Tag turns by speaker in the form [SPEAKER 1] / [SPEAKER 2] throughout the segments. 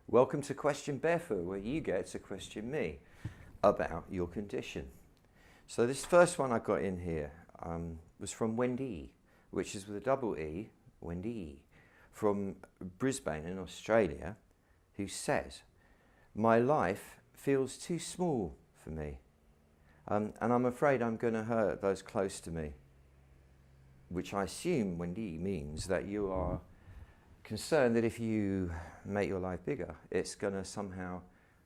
[SPEAKER 1] Welcome to Question Barefoot, where you get to question me about your condition. So this first one I got in here was from Wendy, which is with a double E, Wendy, from Brisbane in Australia, who says, "My life feels too small for me, and I'm afraid I'm going to hurt those close to me," which I assume, Wendy, means that you are concerned that if you make your life bigger, it's going to somehow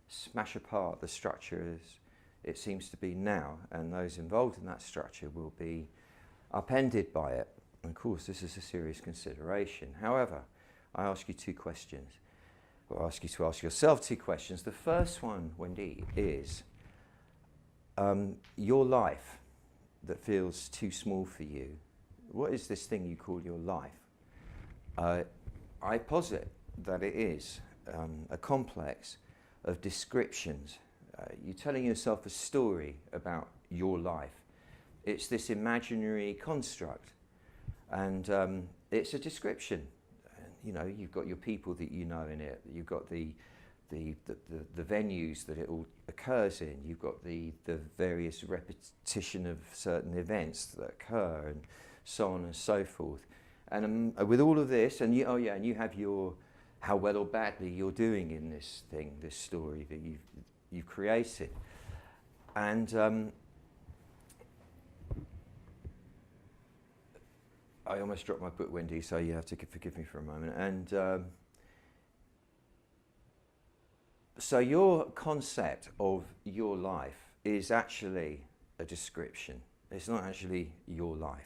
[SPEAKER 1] smash apart the structure as it seems to be now, and those involved in that structure will be upended by it. And of course, this is a serious consideration. However, I ask you two questions, or ask you to ask yourself two questions. The first one, Wendy, is your life that feels too small for you. What is this thing you call your life? I posit that it is a complex of descriptions. You're telling yourself a story about your life. It's this imaginary construct, and it's a description. You know, you've got your people that you know in it. You've got the venues that it all occurs in. You've got the various repetition of certain events that occur, and so on and so forth. And with all of this, and you, and you have your how well or badly you're doing in this thing, this story that you've created. And I almost dropped my book, Wendy, so you have to forgive me for a moment. And so your concept of your life is actually a description. It's not actually your life.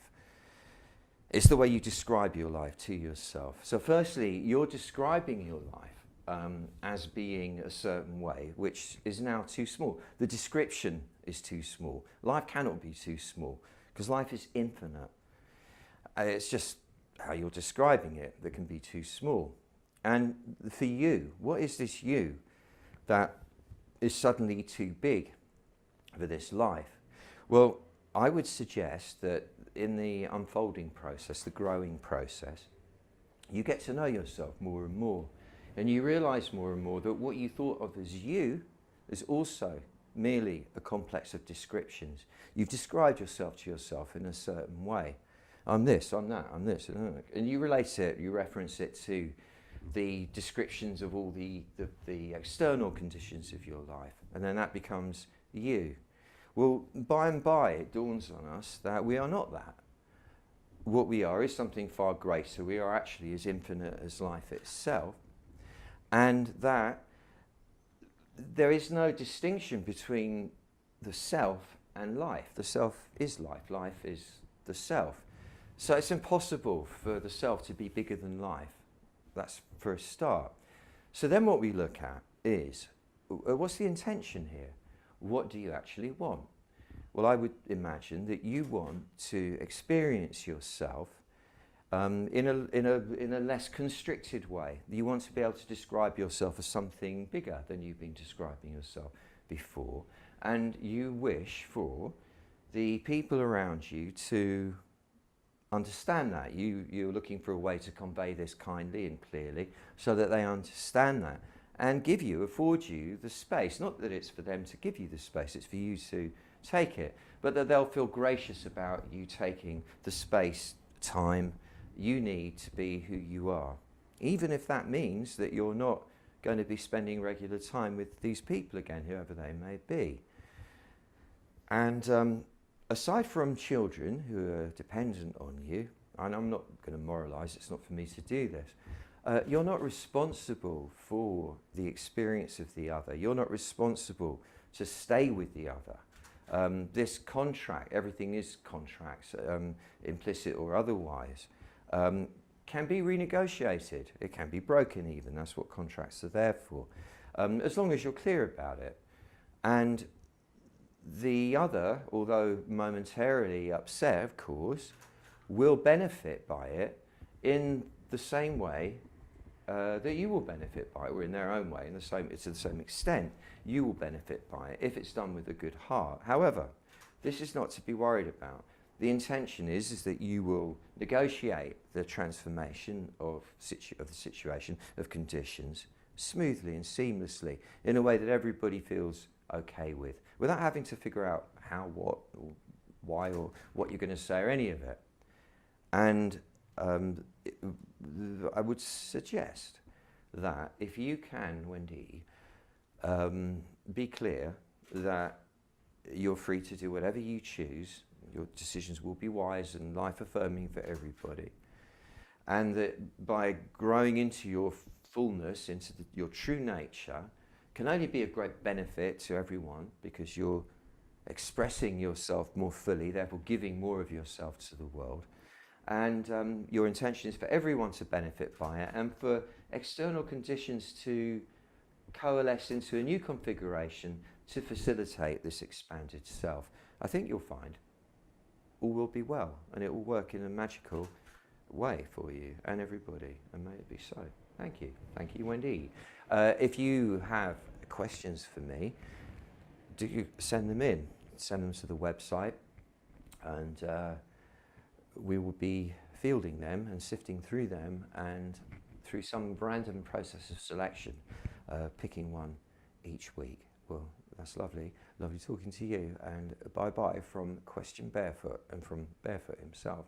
[SPEAKER 1] It's the way you describe your life to yourself. So firstly, you're describing your life as being a certain way, which is now too small. The description is too small. Life cannot be too small, because life is infinite. It's just how you're describing it that can be too small. And for you, what is this you that is suddenly too big for this life? Well, I would suggest that in the unfolding process, the growing process, you get to know yourself more and more. And you realize more and more that what you thought of as you is also merely a complex of descriptions. You've described yourself to yourself in a certain way. I'm this, I'm that, I'm this. And you relate it, you reference it to the descriptions of all the external conditions of your life. And then that becomes you. Well, by and by, it dawns on us that we are not that. What we are is something far greater. We are actually as infinite as life itself. And that there is no distinction between the self and life. The self is life. Life is the self. So it's impossible for the self to be bigger than life. That's for a start. So then what we look at is, what's the intention here? What do you actually want? Well, I would imagine that you want to experience yourself in a less constricted way. You want to be able to describe yourself as something bigger than you've been describing yourself before. And you wish for the people around you to understand that. You're looking for a way to convey this kindly and clearly so that they understand that and afford you the space. Not that it's for them to give you the space, it's for you to take it, but that they'll feel gracious about you taking the space, time you need to be who you are. Even if that means that you're not going to be spending regular time with these people again, whoever they may be. And aside from children who are dependent on you, and I'm not going to moralise, it's not for me to do this, you're not responsible for the experience of the other. You're not responsible to stay with the other. This contract, everything is contracts, implicit or otherwise, can be renegotiated. It can be broken even. That's what contracts are there for, as long as you're clear about it. And the other, although momentarily upset, of course, will benefit by it in the same way that you will benefit by it, or in their own way, to the same extent, you will benefit by it if it's done with a good heart. However, this is not to be worried about. The intention is that you will negotiate the transformation of the situation, of conditions, smoothly and seamlessly in a way that everybody feels okay with, without having to figure out how, what, or why, or what you're going to say, or any of it. And it, I would suggest that if you can, Wendy, be clear that you're free to do whatever you choose. Your decisions will be wise and life-affirming for everybody. And that by growing into your fullness, into your true nature, can only be a great benefit to everyone, because you're expressing yourself more fully, therefore giving more of yourself to the world. And your intention is for everyone to benefit by it, and for external conditions to coalesce into a new configuration to facilitate this expanded self. I think you'll find all will be well, and it will work in a magical way for you and everybody, and may it be so. Thank you, Wendy. If you have questions for me, do send them in. Send them to the website, and we will be fielding them and sifting through them, and through some random process of selection, picking one each week. Well, that's lovely talking to you, and bye-bye from Question Barefoot and from Barefoot himself.